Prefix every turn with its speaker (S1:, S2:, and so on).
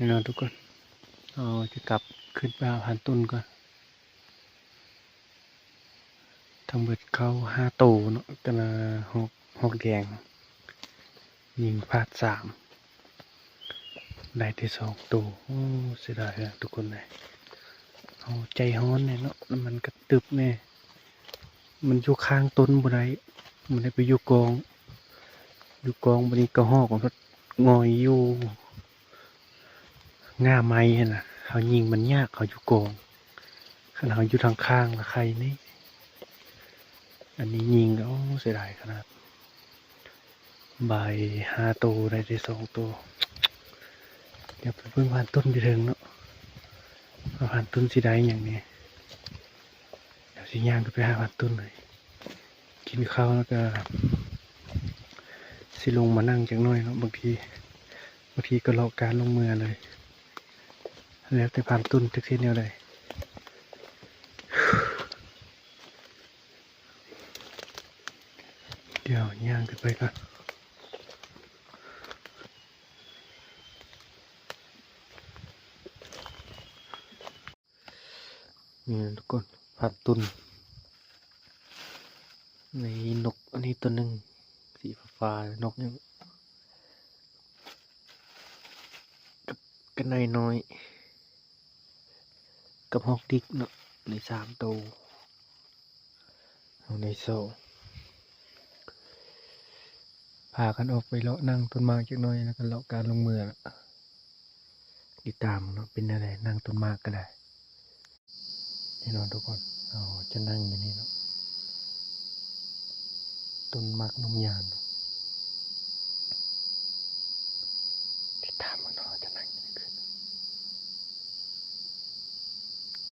S1: นี่เนาะทุกคนเราจะกลับขึ้นไปหาพันตุนก่อนทั้งเบิดเขา5 ตัวเนาะกันละหกแดงยิงพลาด3ได้ที่2 ตัวโอ้เสียดายอะทุกคนเลยเอาใจฮ้อนเนี่ยเนาะแล้วมันกระตึบเนี่ยมันอยู่ข้างต้นบ่ได้มันได้ไปอยู่กองบนนี้ก็หอกมันก็งอยอยู่ง่าไม้เห็นน่ะเขายิงมันยากเขาอยู่กองขนาดเขาอยู่ทางข้างละใครนี่อันนี้ยิงแล้วเสียดายขนาดใบ5 ตัวได้ที่2 ตัวเดี๋ยวไปเพิ่งผ่านต้นไปถึงเนาะผ่านต้นสิได้อย่างนี้เดี๋ยวสิย่างก็ไปหาผ่านต้นเลยกินข้าวแล้วก็สิลงมานั่งจังน้อยเนาะบางทีก็รอการลงมือเลยแล้วแต่ผ่านต้นทุกทีแนวใดเดี๋ยวย่างกันไปก่อนนี่ทุกคนผ่านต้นในนกอันนี้ตัวหนึ่งสีฟ้านกยังกันน้อยกับฮอกดิกเนาะใน3 ตัวเอาในโซ่พากันออกไปเลาะนั่งต้นไม้จักหน่อยแล้วก็เลาะการลงมือติดตามเนาะเป็นอะไรนั่งต้นไม้ก็ได้นี่เนาะทุกคนเราจะนั่งอยู่นี่เนาะต้นมักนมยานติดตามมันเนาะจะนั่งอยู่ในคืน